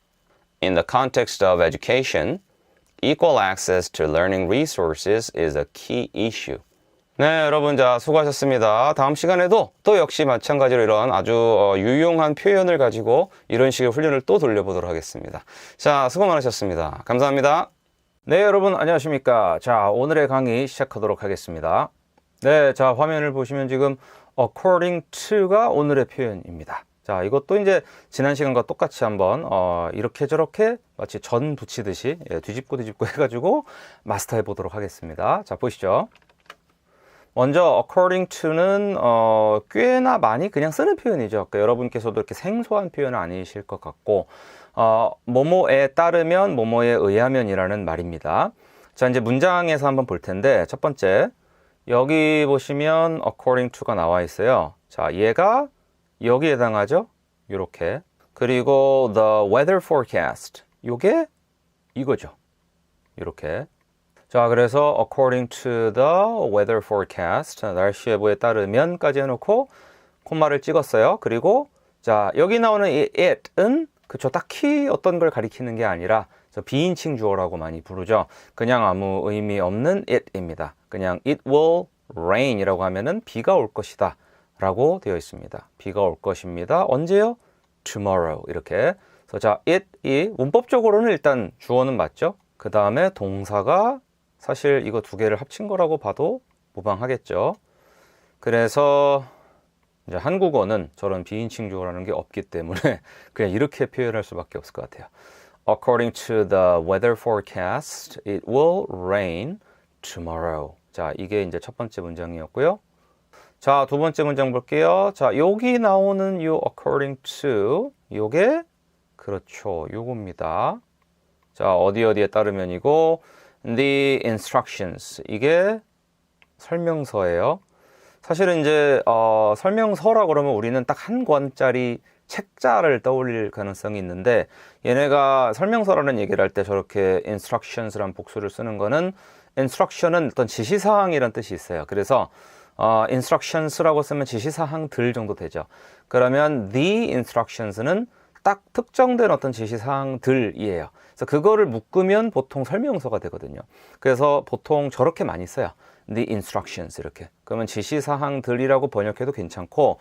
In the context of education, equal access to learning resources is a key issue. 네, 여러분 자 수고하셨습니다. 다음 시간에도 또 역시 마찬가지로 이런 아주 유용한 표현을 가지고 이런 식의 훈련을 또 돌려보도록 하겠습니다. 자, 수고 많으셨습니다. 감사합니다. 네, 여러분 안녕하십니까. 자, 오늘의 강의 시작하도록 하겠습니다. 네, 자 화면을 보시면 지금 according to가 오늘의 표현입니다. 자, 이것도 이제 지난 시간과 똑같이 한번 이렇게 저렇게 마치 전 붙이듯이 뒤집고 해가지고 마스터해 보도록 하겠습니다. 자, 보시죠. 먼저 according to는 꽤나 많이 그냥 쓰는 표현이죠. 그러니까 여러분께서도 이렇게 생소한 표현은 아니실 것 같고 뭐뭐에 따르면 뭐뭐에 의하면이라는 말입니다. 자, 이제 문장에서 한번 볼 텐데 첫 번째 여기 보시면 according to가 나와 있어요. 자, 얘가 여기에 해당하죠. 이렇게. 그리고 the weather forecast 요게 이거죠. 이렇게. 자, 그래서 according to the weather forecast, 날씨 예보에 따르면까지 해놓고 콤마를 찍었어요. 그리고 자, 여기 나오는 이 it은 그쵸, 딱히 어떤 걸 가리키는 게 아니라 비인칭 주어라고 많이 부르죠. 그냥 아무 의미 없는 it입니다. 그냥 it will rain 이라고 하면은 비가 올 것이다 라고 되어 있습니다. 비가 올 것입니다. 언제요? tomorrow. 이렇게. 그래서 자, it이 문법적으로는 일단 주어는 맞죠? 그 다음에 동사가 사실 이거 두 개를 합친 거라고 봐도 무방하겠죠. 그래서 이제 한국어는 저런 비인칭 주어라는 게 없기 때문에 그냥 이렇게 표현할 수밖에 없을 것 같아요. According to the weather forecast, it will rain tomorrow. 자, 이게 이제 첫 번째 문장이었고요. 자, 두 번째 문장 볼게요. 자, 여기 나오는 요 according to 요게 그렇죠. 요겁니다. 자, 어디에 따르면이고 the instructions 이게 설명서예요. 사실은 이제 설명서라 그러면 우리는 딱 한 권짜리 책자를 떠올릴 가능성이 있는데 얘네가 설명서라는 얘기를 할 때 저렇게 instructions라는 복수를 쓰는 거는 instruction은 어떤 지시사항이라는 뜻이 있어요. 그래서 instructions라고 쓰면 지시사항들 정도 되죠. 그러면 the instructions는 딱 특정된 어떤 지시사항들이에요. 그래서 그거를 묶으면 보통 설명서가 되거든요. 그래서 보통 저렇게 많이 써요. The instructions 이렇게. 그러면 지시사항들이라고 번역해도 괜찮고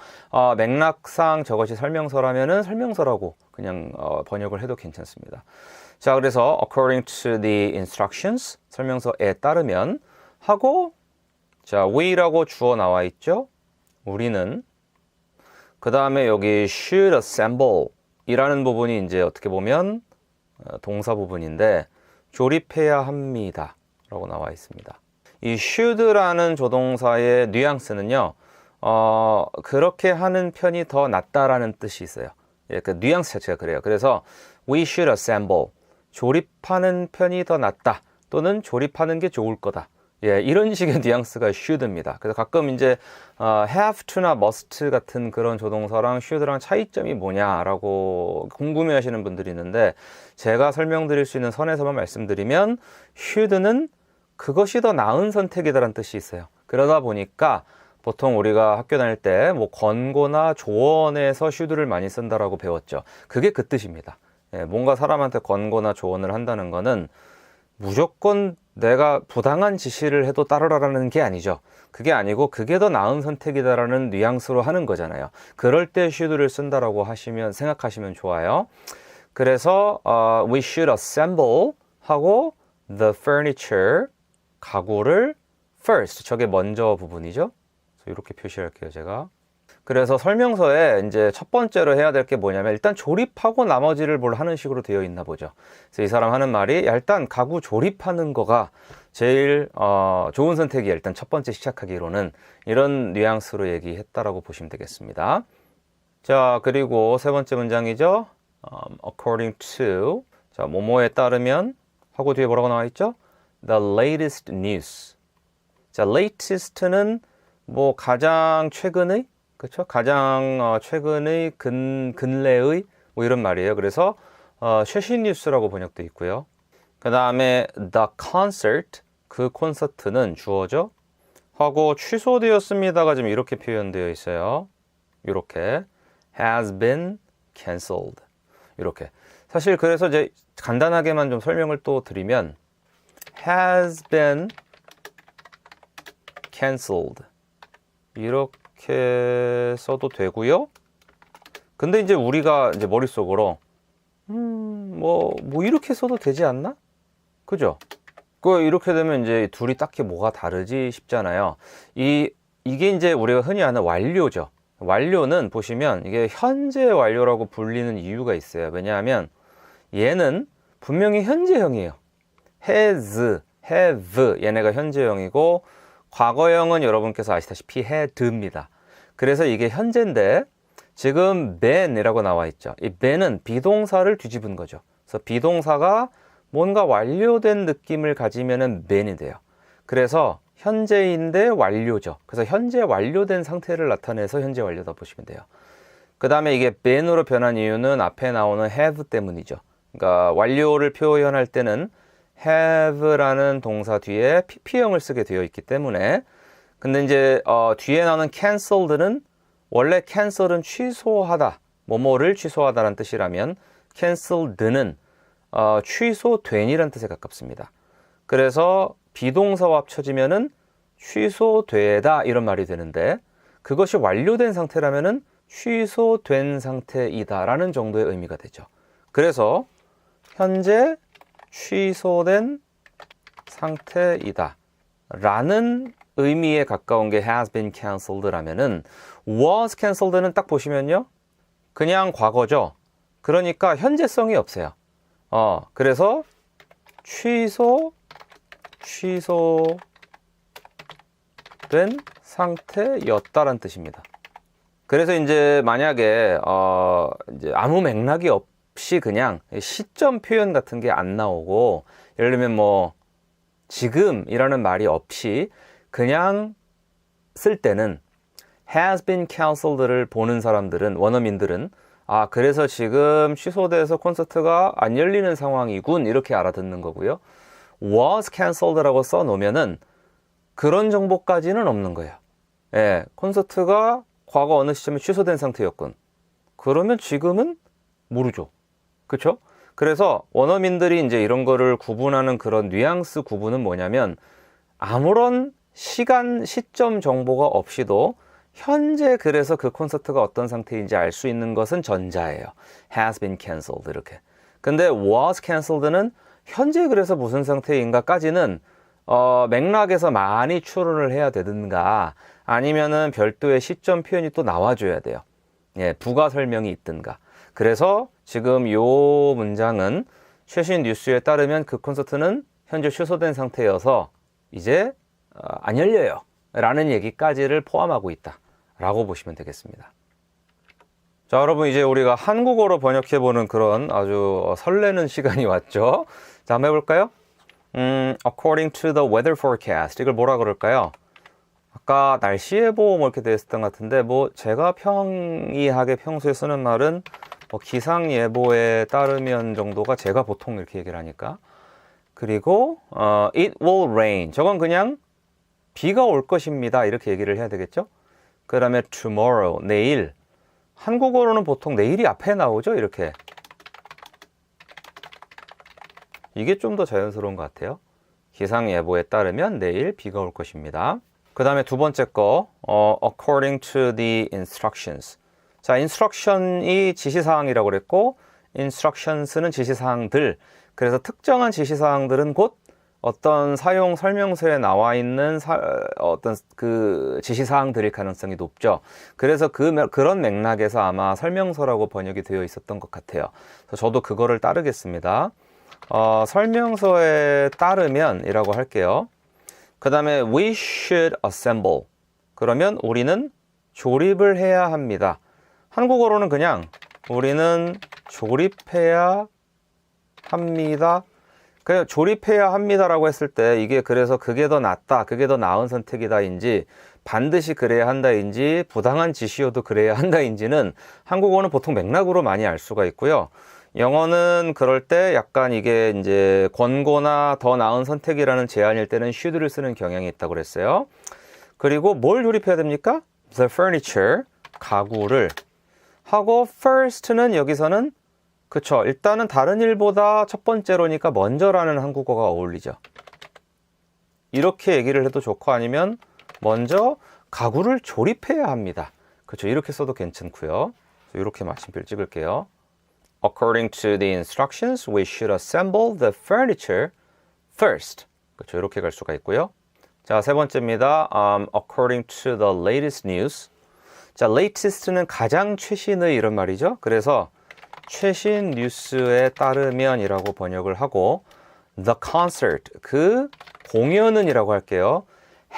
맥락상 저것이 설명서라면은 설명서라고 그냥 번역을 해도 괜찮습니다. 자, 그래서 according to the instructions 설명서에 따르면 하고 자, we라고 주어 나와 있죠. 우리는 그 다음에 여기 should assemble 이라는 부분이 이제 어떻게 보면 동사 부분인데 조립해야 합니다 라고 나와 있습니다. 이 should라는 조동사의 뉘앙스는요 그렇게 하는 편이 더 낫다라는 뜻이 있어요. 예, 그 뉘앙스 자체가 그래요. 그래서 we should assemble 조립하는 편이 더 낫다 또는 조립하는 게 좋을 거다. 예, 이런 식의 뉘앙스가 should입니다. 그래서 가끔 이제 have to나 must 같은 그런 조동사랑 should랑 차이점이 뭐냐라고 궁금해 하시는 분들이 있는데 제가 설명드릴 수 있는 선에서만 말씀드리면 should는 그것이 더 나은 선택이다라는 뜻이 있어요. 그러다 보니까 보통 우리가 학교 다닐 때 뭐 권고나 조언에서 should를 많이 쓴다라고 배웠죠. 그게 그 뜻입니다. 예, 뭔가 사람한테 권고나 조언을 한다는 거는 무조건 내가 부당한 지시를 해도 따르라는 게 아니죠. 그게 아니고 그게 더 나은 선택이다라는 뉘앙스로 하는 거잖아요. 그럴 때 should를 쓴다라고 생각하시면 좋아요. 그래서 we should assemble 하고 the furniture 가구를 first 저게 먼저 부분이죠. 이렇게 표시할게요, 제가. 그래서 설명서에 이제 첫 번째로 해야 될 게 뭐냐면 일단 조립하고 나머지를 뭘 하는 식으로 되어 있나 보죠. 그래서 이 사람 하는 말이 일단 가구 조립하는 거가 제일 좋은 선택이야. 일단 첫 번째 시작하기로는 이런 뉘앙스로 얘기했다라고 보시면 되겠습니다. 자, 그리고 세 번째 문장이죠. according to 자, 뭐뭐에 따르면 하고 뒤에 뭐라고 나와 있죠? The latest news. 자, latest는 뭐 가장 최근의 그렇죠? 가장 최근의 근래의 뭐 이런 말이에요. 그래서 최신 뉴스라고 번역돼 있고요. 그 다음에 the concert 그 콘서트는 주어죠. 하고 취소되었습니다가 지금 이렇게 표현되어 있어요. 이렇게 has been cancelled 이렇게. 사실 그래서 이제 간단하게만 좀 설명을 또 드리면 has been cancelled 이렇게 써도 되고요. 근데 이제 우리가 이제 머릿속으로 뭐 이렇게 써도 되지 않나? 그죠? 이렇게 되면 이제 둘이 딱히 뭐가 다르지 싶잖아요. 이게 이제 우리가 흔히 아는 완료죠. 완료는 보시면 이게 현재 완료라고 불리는 이유가 있어요. 왜냐하면 얘는 분명히 현재형이에요. has, have 얘네가 현재형이고 과거형은 여러분께서 아시다시피 had입니다. 그래서 이게 현재인데 지금 been이라고 나와 있죠. 이 been은 비동사를 뒤집은 거죠. 그래서 비동사가 뭔가 완료된 느낌을 가지면은 been이 돼요. 그래서 현재인데 완료죠. 그래서 현재 완료된 상태를 나타내서 현재 완료다 보시면 돼요. 그 다음에 이게 been으로 변한 이유는 앞에 나오는 have 때문이죠. 그러니까 완료를 표현할 때는 have라는 동사 뒤에 PP형을 쓰게 되어 있기 때문에 근데 이제 뒤에 나오는 canceled는 원래 cancel은 취소하다, 뭐뭐를 취소하다라는 뜻이라면 canceled는 취소된이라는 뜻에 가깝습니다. 그래서 비동사와 합쳐지면은 취소되다 이런 말이 되는데 그것이 완료된 상태라면은 취소된 상태이다라는 정도의 의미가 되죠. 그래서 현재 취소된 상태이다 라는 의미에 가까운 게 has been cancelled라면은 was cancelled는 딱 보시면요 그냥 과거죠. 그러니까 현재성이 없어요. 그래서 취소된 상태였다라는 뜻입니다. 그래서 이제 만약에 이제 아무 맥락이 없이 그냥 시점 표현 같은 게 안 나오고 예를 들면 뭐 지금이라는 말이 없이 그냥 쓸 때는 has been canceled를 보는 사람들은 원어민들은 그래서 지금 취소돼서 콘서트가 안 열리는 상황이군 이렇게 알아듣는 거고요. was canceled라고 써놓으면은 그런 정보까지는 없는 거예요. 예, 콘서트가 과거 어느 시점에 취소된 상태였군. 그러면 지금은 모르죠. 그렇죠? 그래서 원어민들이 이제 이런 거를 구분하는 그런 뉘앙스 구분은 뭐냐면 아무런 시간, 시점 정보가 없이도 현재 그래서 그 콘서트가 어떤 상태인지 알 수 있는 것은 전자예요. has been cancelled 이렇게. 근데 was cancelled는 현재 그래서 무슨 상태인가까지는 맥락에서 많이 추론을 해야 되든가 아니면은 별도의 시점 표현이 또 나와줘야 돼요. 예, 부가 설명이 있든가. 그래서 지금 요 문장은 최신 뉴스에 따르면 그 콘서트는 현재 취소된 상태여서 이제 안 열려요 라는 얘기까지를 포함하고 있다 라고 보시면 되겠습니다. 자, 여러분 이제 우리가 한국어로 번역해보는 그런 아주 설레는 시간이 왔죠. 자, 한번 해볼까요? According to the weather forecast 이걸 뭐라 그럴까요? 아까 날씨예보 뭐 이렇게 되었던 것 같은데 뭐 제가 평이하게 평소에 쓰는 말은 뭐 기상예보에 따르면 정도가 제가 보통 이렇게 얘기를 하니까 그리고 it will rain 저건 그냥 비가 올 것입니다 이렇게 얘기를 해야 되겠죠. 그 다음에 tomorrow 내일 한국어로는 보통 내일이 앞에 나오죠 이렇게. 이게 좀 더 자연스러운 것 같아요. 기상예보에 따르면 내일 비가 올 것입니다. 그 다음에 두 번째 거 according to the instructions. 자, instruction이 지시사항이라고 그랬고 instructions는 지시사항들. 그래서 특정한 지시사항들은 곧 어떤 사용 설명서에 나와 있는 어떤 그 지시사항들일 가능성이 높죠. 그래서 그런 맥락에서 아마 설명서라고 번역이 되어 있었던 것 같아요. 그래서 저도 그거를 따르겠습니다. 설명서에 따르면 이라고 할게요. 그 다음에 we should assemble. 그러면 우리는 조립을 해야 합니다. 한국어로는 그냥 우리는 조립해야 합니다. 그냥 조립해야 합니다라고 했을 때 이게 그래서 그게 더 낫다, 그게 더 나은 선택이다인지 반드시 그래야 한다인지 부당한 지시여도 그래야 한다인지는 한국어는 보통 맥락으로 많이 알 수가 있고요. 영어는 그럴 때 약간 이게 이제 권고나 더 나은 선택이라는 제안일 때는 should를 쓰는 경향이 있다고 그랬어요. 그리고 뭘 조립해야 됩니까? The furniture, 가구를 하고 first는 여기서는 그쵸. 일단은 다른 일보다 첫 번째로니까 먼저라는 한국어가 어울리죠. 이렇게 얘기를 해도 좋고 아니면 먼저 가구를 조립해야 합니다. 그렇죠. 이렇게 써도 괜찮고요. 이렇게 마침표를 찍을게요. According to the instructions, we should assemble the furniture first. 그렇죠. 이렇게 갈 수가 있고요. 자, 세 번째입니다. According to the latest news. 자, latest는 가장 최신의 이런 말이죠. 그래서 최신 뉴스에 따르면이라고 번역을 하고 the concert, 그 공연은 이라고 할게요.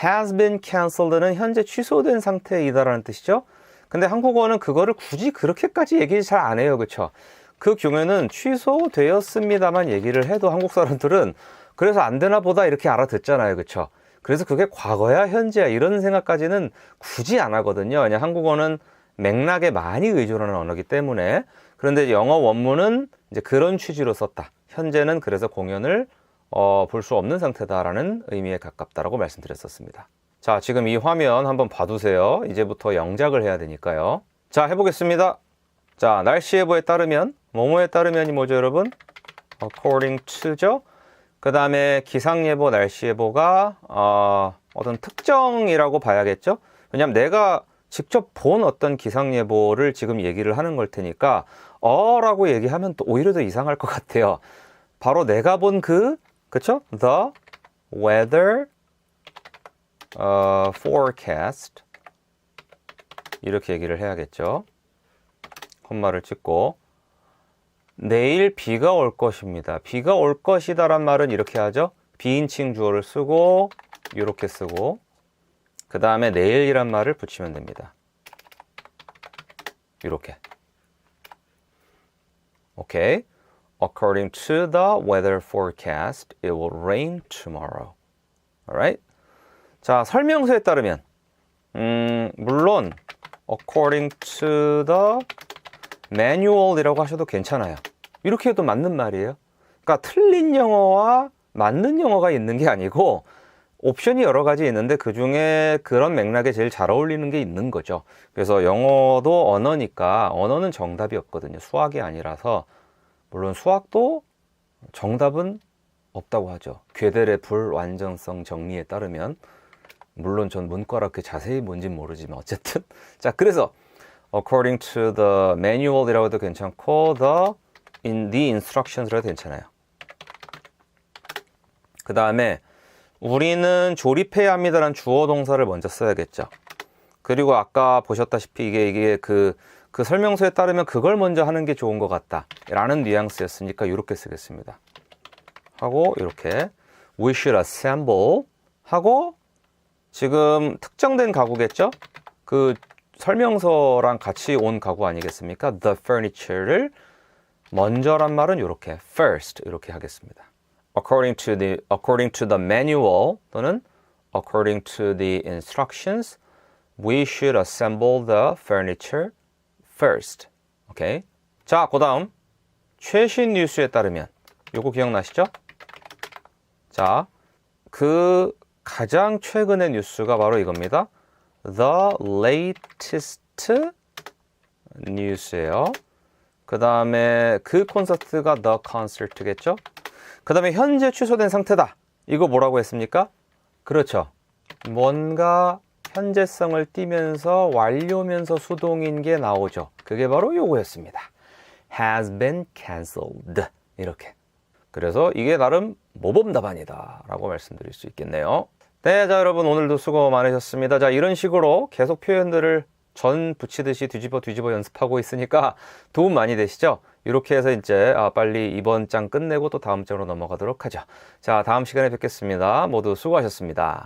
has been cancelled는 현재 취소된 상태이다라는 뜻이죠. 근데 한국어는 그거를 굳이 그렇게까지 얘기 잘 안 해요. 그렇죠? 그 경우에는 취소되었습니다만 얘기를 해도 한국 사람들은 그래서 안 되나 보다 이렇게 알아듣잖아요. 그렇죠? 그래서 그게 과거야 현재야 이런 생각까지는 굳이 안 하거든요. 그냥 한국어는 맥락에 많이 의존하는 언어이기 때문에. 그런데 영어 원문은 이제 그런 취지로 썼다. 현재는 그래서 공연을 볼 수 없는 상태다라는 의미에 가깝다라고 말씀드렸었습니다. 자, 지금 이 화면 한번 봐두세요. 이제부터 영작을 해야 되니까요. 자, 해보겠습니다. 자, 날씨 예보에 따르면, 뭐뭐에 따르면이 뭐죠, 여러분? according to죠. 그 다음에 기상 예보, 날씨 예보가 어떤 특정이라고 봐야겠죠. 왜냐하면 내가 직접 본 어떤 기상 예보를 지금 얘기를 하는 걸 테니까 라고 얘기하면 또 오히려 더 이상할 것 같아요. 바로 내가 본 그쵸? The weather forecast 이렇게 얘기를 해야겠죠. 콤마를 찍고 내일 비가 올 것입니다. 비가 올 것이다 란 말은 이렇게 하죠. 비인칭 주어를 쓰고 이렇게 쓰고 그 다음에 내일이란 말을 붙이면 됩니다. 이렇게. 오케이. According to the weather forecast, it will rain tomorrow. Alright? 자, 설명서에 따르면 물론 according to the manual이라고 하셔도 괜찮아요. 이렇게 해도 맞는 말이에요. 그러니까 틀린 영어와 맞는 영어가 있는 게 아니고 옵션이 여러 가지 있는데 그 중에 그런 맥락에 제일 잘 어울리는 게 있는 거죠. 그래서 영어도 언어니까 언어는 정답이 없거든요. 수학이 아니라서 물론 수학도 정답은 없다고 하죠. 괴델의 불완전성 정리에 따르면 물론 전 문과라 그 자세히 뭔진 모르지만 어쨌든 자 그래서 according to the manual이라고 해도 괜찮고 the instructions라고 해도 괜찮아요. 그 다음에 우리는 조립해야 합니다라는 주어 동사를 먼저 써야겠죠. 그리고 아까 보셨다시피 이게 그 설명서에 따르면 그걸 먼저 하는 게 좋은 것 같다 라는 뉘앙스였으니까 이렇게 쓰겠습니다. 하고 이렇게 we should assemble 하고 지금 특정된 가구겠죠? 그 설명서랑 같이 온 가구 아니겠습니까? The furniture를 먼저란 말은 이렇게 first 이렇게 하겠습니다. According to the manual 또는 according to the instructions, we should assemble the furniture first. 오케이. 자, 그다음 최신 뉴스에 따르면 요거 기억나시죠? 자, 그 가장 최근의 뉴스가 바로 이겁니다. The latest news예요. 그 다음에 그 콘서트가 the concert겠죠? 그 다음에 현재 취소된 상태다. 이거 뭐라고 했습니까? 그렇죠. 뭔가 현재성을 띠면서 완료면서 수동인 게 나오죠. 그게 바로 요거였습니다. has been cancelled. 이렇게. 그래서 이게 나름 모범 답안이다 라고 말씀드릴 수 있겠네요. 네, 자 여러분 오늘도 수고 많으셨습니다. 자 이런 식으로 계속 표현들을 전 붙이듯이 뒤집어 연습하고 있으니까 도움 많이 되시죠? 이렇게 해서 이제 빨리 이번 장 끝내고 또 다음 장으로 넘어가도록 하죠. 자, 다음 시간에 뵙겠습니다. 모두 수고하셨습니다.